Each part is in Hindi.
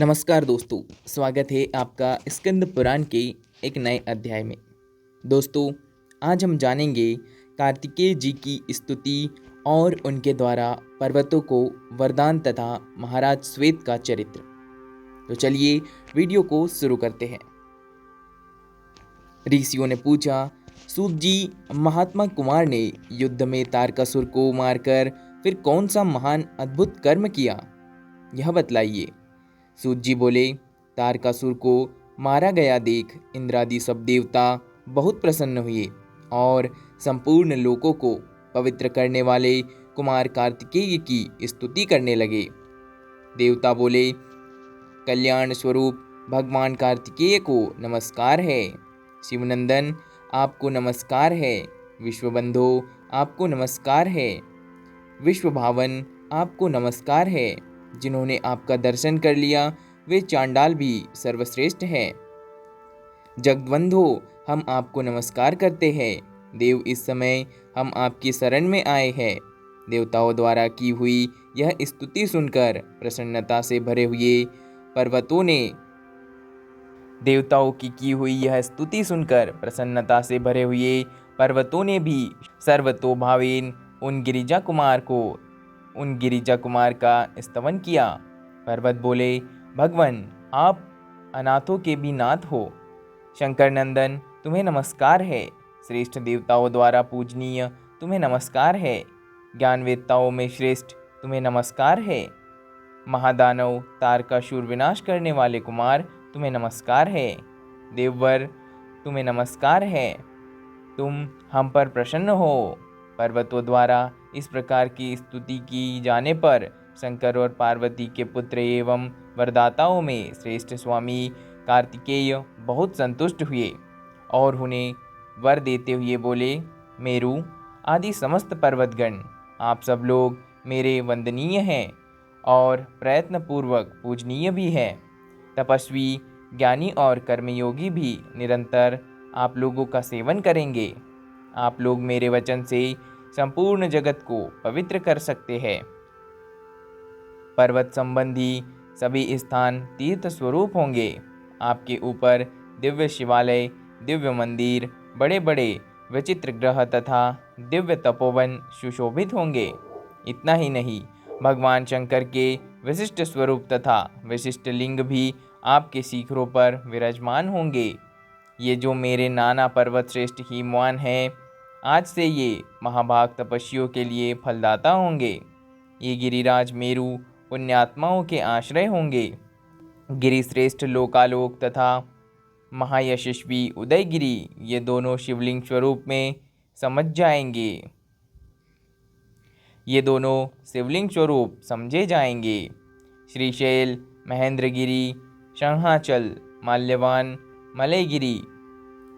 नमस्कार दोस्तों, स्वागत है आपका स्कंद पुराण के एक नए अध्याय में। दोस्तों, आज हम जानेंगे कार्तिकेय जी की स्तुति और उनके द्वारा पर्वतों को वरदान तथा महाराज श्वेत का चरित्र। तो चलिए वीडियो को शुरू करते हैं। ऋषियों ने पूछा, सूत जी, महात्मा कुमार ने युद्ध में तारकासुर को मारकर फिर कौन सा महान अद्भुत कर्म किया, यह बतलाइए। सूत जी बोले, तारकासुर को मारा गया देख इंद्रादि सब देवता बहुत प्रसन्न हुए और संपूर्ण लोकों को पवित्र करने वाले कुमार कार्तिकेय की स्तुति करने लगे। देवता बोले, कल्याण स्वरूप भगवान कार्तिकेय को नमस्कार है। शिवनंदन, आपको नमस्कार है। विश्वबंधो, आपको नमस्कार है। विश्वभावन, आपको नमस्कार है। जिन्होंने आपका दर्शन कर लिया वे चांडाल भी सर्वश्रेष्ठ हैं। जगद्बंधो, हम आपको नमस्कार करते हैं। देव, इस समय हम आपकी शरण में आए हैं। देवताओं द्वारा की हुई यह स्तुति सुनकर प्रसन्नता से भरे हुए पर्वतों ने भी सर्वतोभावेन उन गिरिजा कुमार का स्तवन किया। पर्वत बोले, भगवान, आप अनाथों के भी नाथ हो। शंकर नंदन, तुम्हें नमस्कार है। श्रेष्ठ देवताओं द्वारा पूजनीय तुम्हें नमस्कार है। ज्ञानवेत्ताओं में श्रेष्ठ तुम्हें नमस्कार है। महादानव तारकासुर विनाश करने वाले कुमार तुम्हें नमस्कार है। देववर, तुम्हें नमस्कार है। तुम हम पर प्रसन्न हो। पर्वतों द्वारा इस प्रकार की स्तुति की जाने पर शंकर और पार्वती के पुत्र एवं वरदाताओं में श्रेष्ठ स्वामी कार्तिकेय बहुत संतुष्ट हुए और उन्हें वर देते हुए बोले, मेरु आदि समस्त पर्वतगण, आप सब लोग मेरे वंदनीय हैं और प्रयत्नपूर्वक पूजनीय भी हैं। तपस्वी, ज्ञानी और कर्मयोगी भी निरंतर आप लोगों का सेवन करेंगे। आप लोग मेरे वचन से संपूर्ण जगत को पवित्र कर सकते हैं। पर्वत संबंधी सभी स्थान तीर्थ स्वरूप होंगे। आपके ऊपर दिव्य शिवालय, दिव्य मंदिर, बड़े बड़े विचित्र ग्रह तथा दिव्य तपोवन सुशोभित होंगे। इतना ही नहीं, भगवान शंकर के विशिष्ट स्वरूप तथा विशिष्ट लिंग भी आपके शिखरों पर विराजमान होंगे। ये जो मेरे नाना पर्वत श्रेष्ठ हिमवान हैं, आज से ये महाभाग तपस्वियों के लिए फलदाता होंगे। ये गिरिराज मेरु पुण्यात्माओं के आश्रय होंगे। गिरिश्रेष्ठ लोकालोक तथा महायशस्वी उदयगिरी ये दोनों शिवलिंग स्वरूप में समझे जाएंगे। श्रीशैल, महेंद्रगिरी, शंहाचल, माल्यवान, मलयगिरी,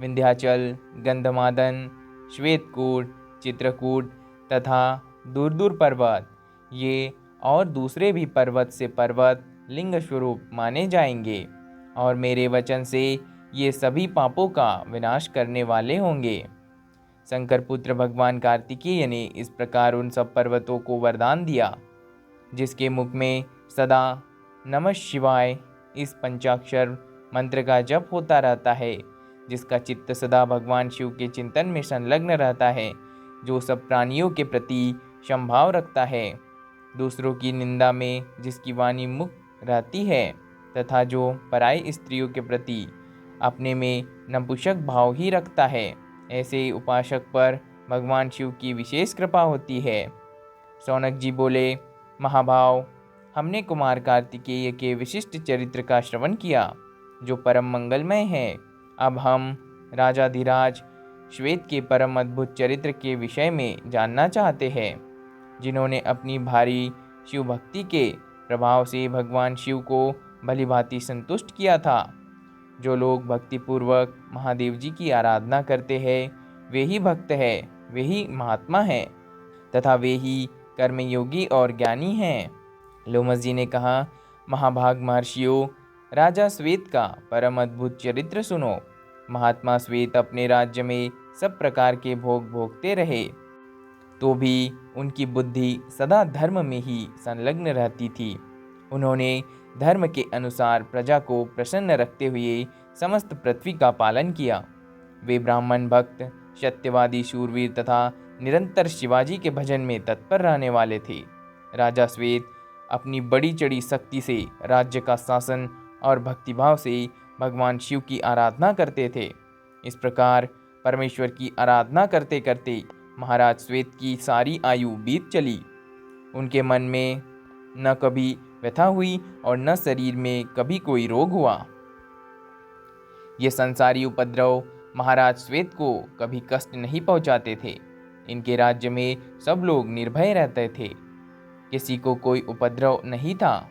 विंध्याचल, गंधमादन, श्वेतकूट, चित्रकूट तथा दूर दूर पर्वत, ये और दूसरे भी पर्वत से पर्वत लिंग स्वरूप माने जाएंगे और मेरे वचन से ये सभी पापों का विनाश करने वाले होंगे। शंकर पुत्र भगवान कार्तिकेय ने इस प्रकार उन सब पर्वतों को वरदान दिया। जिसके मुख में सदा नमः शिवाय इस पंचाक्षर मंत्र का जप होता रहता है, जिसका चित्त सदा भगवान शिव के चिंतन में संलग्न रहता है, जो सब प्राणियों के प्रति समभाव रखता है, दूसरों की निंदा में जिसकी वाणी मुक्त रहती है तथा जो पराई स्त्रियों के प्रति अपने में नपुंसक भाव ही रखता है, ऐसे उपासक पर भगवान शिव की विशेष कृपा होती है। शौनक जी बोले, महाभाव, हमने कुमार कार्तिकेय के विशिष्ट चरित्र का श्रवण किया, जो परम मंगलमय है। अब हम राजाधिराज श्वेत के परम अद्भुत चरित्र के विषय में जानना चाहते हैं, जिन्होंने अपनी भारी शिव भक्ति के प्रभाव से भगवान शिव को भलीभांति संतुष्ट किया था। जो लोग भक्तिपूर्वक महादेव जी की आराधना करते हैं, वे ही भक्त हैं, वे ही महात्मा हैं तथा वे ही कर्मयोगी और ज्ञानी हैं। लोमस जी ने कहा, महाभाग महर्षियों, राजा श्वेत का परम अद्भुत चरित्र सुनो। महात्मा श्वेत अपने राज्य में सब प्रकार के भोग भोगते रहे, तो भी उनकी बुद्धि सदा धर्म में ही संलग्न रहती थी। उन्होंने धर्म के अनुसार प्रजा को प्रसन्न रखते हुए समस्त पृथ्वी का पालन किया। वे ब्राह्मण भक्त, सत्यवादी, शूरवीर तथा निरंतर शिवाजी के भजन में तत्पर रहने वाले थे। राजा श्वेत अपनी बड़ी चढ़ी शक्ति से राज्य का शासन और भक्तिभाव से भगवान शिव की आराधना करते थे। इस प्रकार परमेश्वर की आराधना करते करते महाराज श्वेत की सारी आयु बीत चली। उनके मन में न कभी व्यथा हुई और न शरीर में कभी कोई रोग हुआ। ये संसारी उपद्रव महाराज श्वेत को कभी कष्ट नहीं पहुंचाते थे। इनके राज्य में सब लोग निर्भय रहते थे, किसी को कोई उपद्रव नहीं था।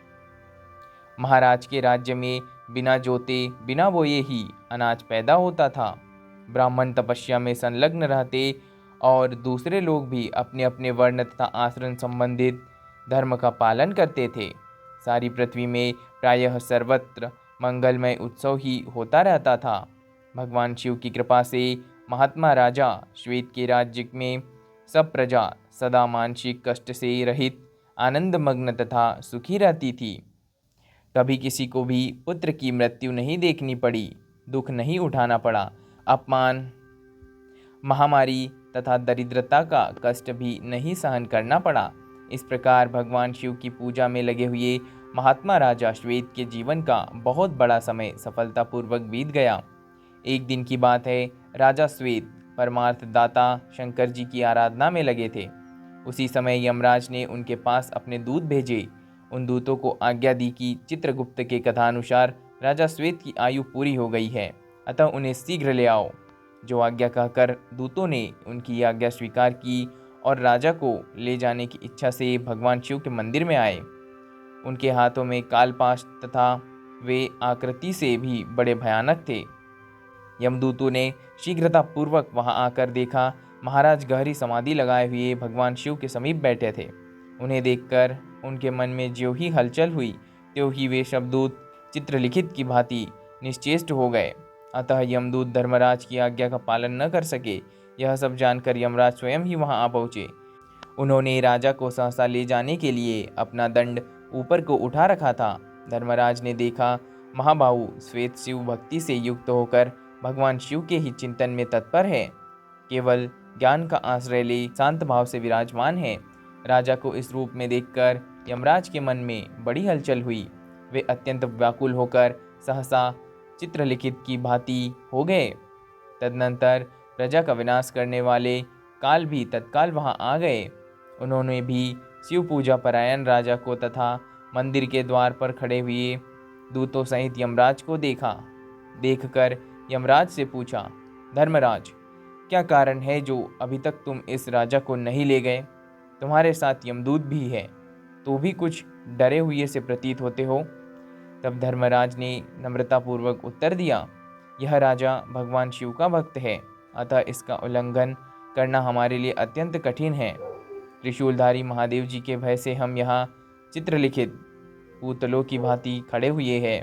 महाराज के राज्य में बिना जोते बिना बोए ही अनाज पैदा होता था। ब्राह्मण तपस्या में संलग्न रहते और दूसरे लोग भी अपने अपने वर्ण तथा आचरण संबंधित धर्म का पालन करते थे। सारी पृथ्वी में प्रायः सर्वत्र मंगलमय उत्सव ही होता रहता था। भगवान शिव की कृपा से महात्मा राजा श्वेत के राज्य में सब प्रजा सदा मानसिक कष्ट से रहित, आनंदमग्न तथा सुखी रहती थी। कभी किसी को भी पुत्र की मृत्यु नहीं देखनी पड़ी, दुख नहीं उठाना पड़ा, अपमान, महामारी तथा दरिद्रता का कष्ट भी नहीं सहन करना पड़ा। इस प्रकार भगवान शिव की पूजा में लगे हुए महात्मा राजा श्वेत के जीवन का बहुत बड़ा समय सफलतापूर्वक बीत गया। एक दिन की बात है, राजा श्वेत परमार्थ दाता शंकर जी की आराधना में लगे थे। उसी समय यमराज ने उनके पास अपने दूत भेजे। उन दूतों को आज्ञा दी कि चित्रगुप्त के कथानुसार राजा श्वेत की आयु पूरी हो गई है, अतः उन्हें शीघ्र ले आओ। जो आज्ञा कहकर दूतों ने उनकी आज्ञा स्वीकार की और राजा को ले जाने की इच्छा से भगवान शिव के मंदिर में आए। उनके हाथों में कालपाश तथा वे आकृति से भी बड़े भयानक थे। यमदूतों ने शीघ्रतापूर्वक वहां आकर देखा, महाराज गहरी समाधि लगाए हुए भगवान शिव के समीप बैठे थे। उन्हें देखकर उनके मन में ज्यों ही हलचल हुई, त्यों ही वे शब्दूत चित्रलिखित की भांति निश्चेष्ट हो गए। अतः यमदूत धर्मराज की आज्ञा का पालन न कर सके। यह सब जानकर यमराज स्वयं ही वहां आ पहुंचे। उन्होंने राजा को सहसा ले जाने के लिए अपना दंड ऊपर को उठा रखा था। धर्मराज ने देखा, महाबाहु श्वेत शिव भक्ति से युक्त होकर भगवान शिव के ही चिंतन में तत्पर है, केवल ज्ञान का आश्रय ले शांत भाव से विराजमान है। राजा को इस रूप में देखकर यमराज के मन में बड़ी हलचल हुई। वे अत्यंत व्याकुल होकर सहसा चित्रलिखित की भांति हो गए। तदनंतर प्रजा का विनाश करने वाले काल भी तत्काल वहां आ गए। उन्होंने भी शिव पूजा परायण राजा को तथा मंदिर के द्वार पर खड़े हुए दूतों सहित यमराज को देखा। देखकर यमराज से पूछा, धर्मराज, क्या कारण है जो अभी तक तुम इस राजा को नहीं ले गए? तुम्हारे साथ यमदूत भी है, तो भी कुछ डरे हुए से प्रतीत होते हो। तब धर्मराज ने नम्रतापूर्वक उत्तर दिया, यह राजा भगवान शिव का भक्त है, अतः इसका उल्लंघन करना हमारे लिए अत्यंत कठिन है। त्रिशूलधारी महादेव जी के भय से हम यहाँ चित्रलिखित पूतलों की भांति खड़े हुए हैं।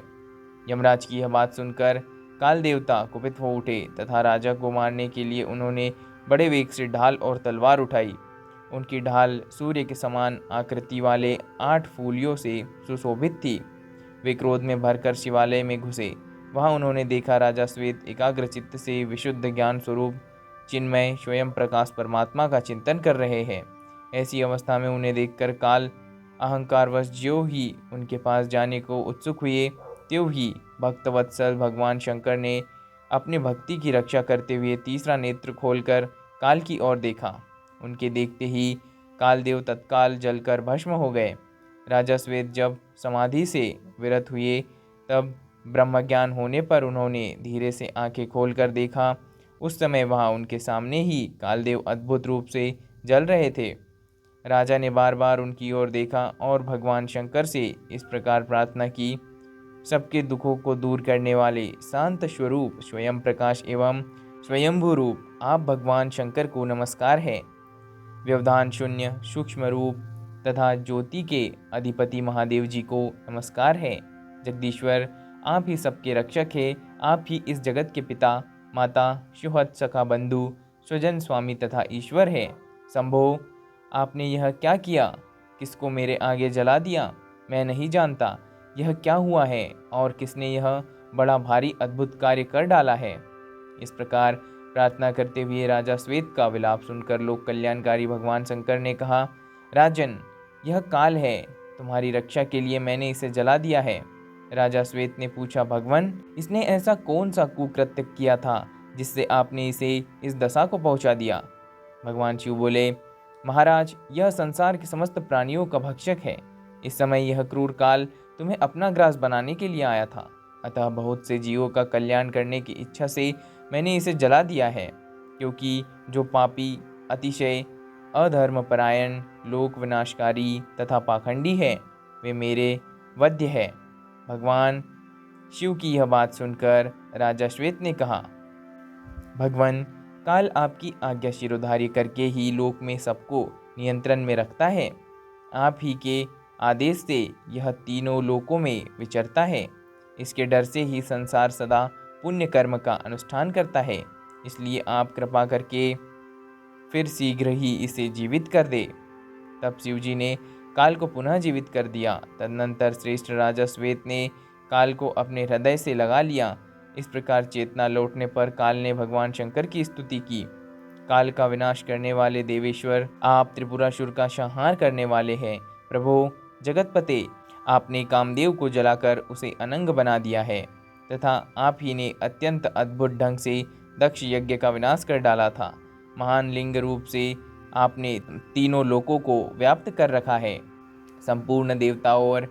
यमराज की यह बात सुनकर काल देवता कुपित हो उठे तथा राजा को मारने के लिए उन्होंने बड़े वेग से ढाल और तलवार उठाई। उनकी ढाल सूर्य के समान आकृति वाले 8 फूलियों से सुशोभित थी। वे क्रोध में भरकर शिवालय में घुसे। वहां उन्होंने देखा, राजा श्वेत एकाग्रचित्त से विशुद्ध ज्ञान स्वरूप चिन्मय स्वयं प्रकाश परमात्मा का चिंतन कर रहे हैं। ऐसी अवस्था में उन्हें देखकर काल अहंकारवश ज्यों ही उनके पास जाने को उत्सुक हुए, त्यों ही भक्तवत्सल भगवान शंकर ने अपनी भक्ति की रक्षा करते हुए तीसरा नेत्र खोलकर काल की ओर देखा। उनके देखते ही कालदेव तत्काल जलकर भस्म हो गए। राजा श्वेत जब समाधि से विरत हुए, तब ब्रह्मज्ञान होने पर उन्होंने धीरे से आंखें खोलकर देखा। उस समय वहां उनके सामने ही कालदेव अद्भुत रूप से जल रहे थे। राजा ने बार बार उनकी ओर देखा और भगवान शंकर से इस प्रकार प्रार्थना की, सबके दुखों को दूर करने वाले शांत स्वरूप स्वयं प्रकाश एवं स्वयंभू रूप आप भगवान शंकर को नमस्कार है। व्यवधान शून्य सूक्ष्म रूप तथा ज्योति के अधिपति महादेव जी को नमस्कार है। जगदीश्वर, आप ही सबके रक्षक है। आप ही इस जगत के पिता, माता, सुहृद, सखा, बंधु, स्वजन, स्वामी तथा ईश्वर है। शंभो, आपने यह क्या किया? किसको मेरे आगे जला दिया? मैं नहीं जानता। यह क्या हुआ है और किसने यह बड़ा भारी अद्भुत कार्य कर डाला है। इस प्रकार प्रार्थना करते हुए राजा श्वेत का विलाप सुनकर लोक कल्याणकारी भगवान शंकर ने कहा, राजन, यह काल है, तुम्हारी रक्षा के लिए मैंने इसे जला दिया है। राजा श्वेत ने पूछा, भगवान, इसने ऐसा कौन सा कुकृत्य किया था जिससे आपने इसे इस दशा को पहुंचा दिया। भगवान शिव बोले, महाराज, यह संसार के समस्त प्राणियों का भक्षक है। इस समय यह क्रूर काल तुम्हें अपना ग्रास बनाने के लिए आया था, अतः बहुत से जीवों का कल्याण करने की इच्छा से मैंने इसे जला दिया है, क्योंकि जो पापी, अतिशय अधर्मपरायण, लोक विनाशकारी तथा पाखंडी है, वे मेरे वध्य है। भगवान शिव की यह बात सुनकर राजा श्वेत ने कहा, भगवान, काल आपकी आज्ञा शिरोधार्य करके ही लोक में सबको नियंत्रण में रखता है। आप ही के आदेश से यह तीनों लोकों में विचरता है। इसके डर से ही संसार सदा पुण्य कर्म का अनुष्ठान करता है। इसलिए आप कृपा करके फिर शीघ्र ही इसे जीवित कर दे। तब शिवजी ने काल को पुनः जीवित कर दिया। तदनंतर श्रेष्ठ राजा श्वेत ने काल को अपने हृदय से लगा लिया। इस प्रकार चेतना लौटने पर काल ने भगवान शंकर की स्तुति की। काल का विनाश करने वाले देवेश्वर, आप त्रिपुरासुर का संहार करने वाले हैं। प्रभो जगतपते, आपने कामदेव को जलाकर उसे अनंग बना दिया है तथा आप ही ने अत्यंत अद्भुत ढंग से दक्ष यज्ञ का विनाश कर डाला था। महान लिंग रूप से आपने तीनों लोकों को व्याप्त कर रखा है। संपूर्ण देवताओं और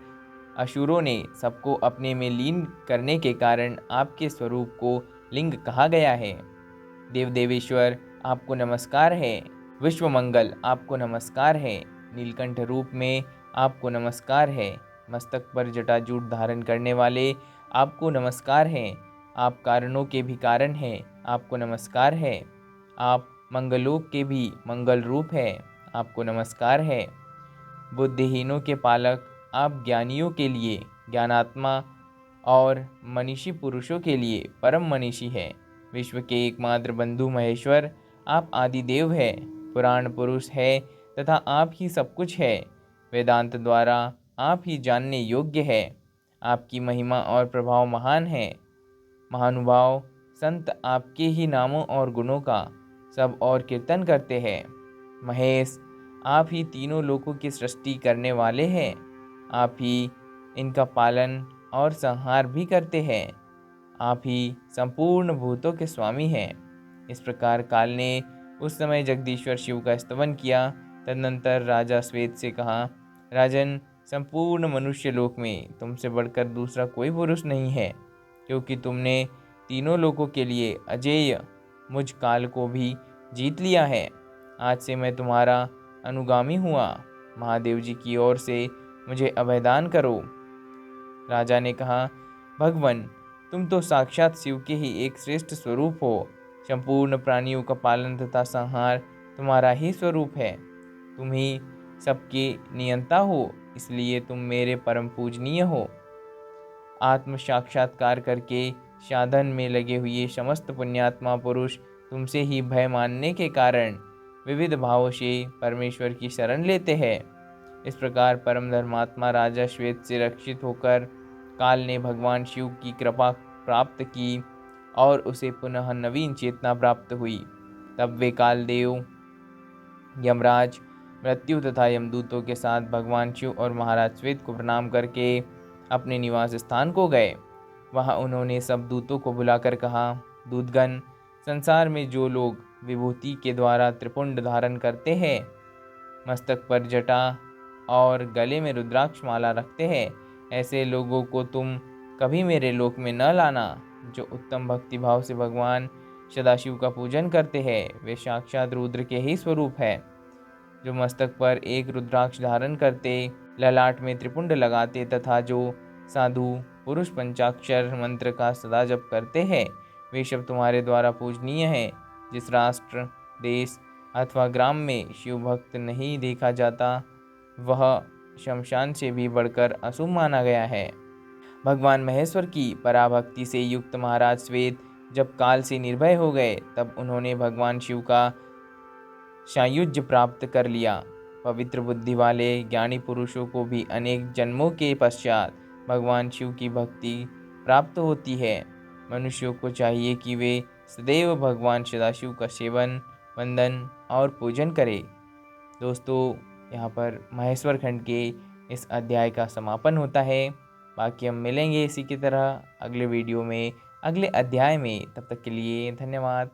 असुरों ने सबको अपने में लीन करने के कारण आपके स्वरूप को लिंग कहा गया है। देव देवेश्वर, आपको नमस्कार है। विश्व मंगल, आपको नमस्कार है। नीलकंठ रूप में आपको नमस्कार है। मस्तक पर जटाजूट धारण करने वाले, आपको नमस्कार है। आप कारणों के भी कारण हैं, आपको नमस्कार है। आप मंगलोक के भी मंगल रूप है, आपको नमस्कार है। बुद्धिहीनों के पालक, आप ज्ञानियों के लिए ज्ञानात्मा और मनीषी पुरुषों के लिए परम मनीषी है। विश्व के एकमात्र बंधु महेश्वर, आप आदिदेव है, पुराण पुरुष है तथा आप ही सब कुछ है। वेदांत द्वारा आप ही जानने योग्य है। आपकी महिमा और प्रभाव महान है। महानुभाव संत आपके ही नामों और गुणों का सब और कीर्तन करते हैं। महेश, आप ही तीनों लोकों की सृष्टि करने वाले हैं। आप ही इनका पालन और संहार भी करते हैं। आप ही संपूर्ण भूतों के स्वामी हैं। इस प्रकार काल ने उस समय जगदीश्वर शिव का स्तवन किया। तदनंतर राजा श्वेत से कहा, राजन, संपूर्ण मनुष्य लोक में तुमसे बढ़कर दूसरा कोई पुरुष नहीं है, क्योंकि तुमने तीनों लोकों के लिए अजेय मुझ काल को भी जीत लिया है। आज से मैं तुम्हारा अनुगामी हुआ। महादेव जी की ओर से मुझे अभयदान करो। राजा ने कहा, भगवान, तुम तो साक्षात शिव के ही एक श्रेष्ठ स्वरूप हो। संपूर्ण प्राणियों का पालन तथा संहार तुम्हारा ही स्वरूप है। तुम ही सबके नियंता हो, इसलिए तुम मेरे परम पूजनीय हो। आत्म साक्षात्कार करके साधन में लगे हुए समस्त पुण्यात्मा पुरुष तुमसे ही भय मानने के कारण विविध भावों से परमेश्वर की शरण लेते हैं। इस प्रकार परम धर्मात्मा राजा श्वेत से रक्षित होकर काल ने भगवान शिव की कृपा प्राप्त की और उसे पुनः नवीन चेतना प्राप्त हुई। तब वे कालदेव, यमराज, मृत्यु तथा यमदूतों के साथ भगवान शिव और महाराज श्वेत को प्रणाम करके अपने निवास स्थान को गए। वहां उन्होंने सब दूतों को बुलाकर कहा, दूतगण, संसार में जो लोग विभूति के द्वारा त्रिपुंड धारण करते हैं, मस्तक पर जटा और गले में रुद्राक्ष माला रखते हैं, ऐसे लोगों को तुम कभी मेरे लोक में न लाना। जो उत्तम भक्ति भाव से भगवान सदाशिव का पूजन करते हैं, वे साक्षात रुद्र के ही स्वरूप है। जो मस्तक पर एक रुद्राक्ष धारण करते, ललाट में त्रिपुंड लगाते तथा जो साधु पुरुष पंचाक्षर मंत्र का सदा जप करते हैं, वे सब तुम्हारे द्वारा पूजनीय हैं। जिस राष्ट्र, देश अथवा ग्राम में शिव भक्त नहीं देखा जाता, वह शमशान से भी बढ़कर अशुभ माना गया है। भगवान महेश्वर की पराभक्ति से युक्त महाराज श्वेत जब काल से निर्भय हो गए, तब उन्होंने भगवान शिव का सायुज्य प्राप्त कर लिया। पवित्र बुद्धि वाले ज्ञानी पुरुषों को भी अनेक जन्मों के पश्चात भगवान शिव की भक्ति प्राप्त होती है। मनुष्यों को चाहिए कि वे सदैव भगवान सदाशिव का सेवन, वंदन और पूजन करें। दोस्तों, यहाँ पर महेश्वर खंड के इस अध्याय का समापन होता है। बाकी हम मिलेंगे इसी की तरह अगले वीडियो में, अगले अध्याय में। तब तक के लिए धन्यवाद।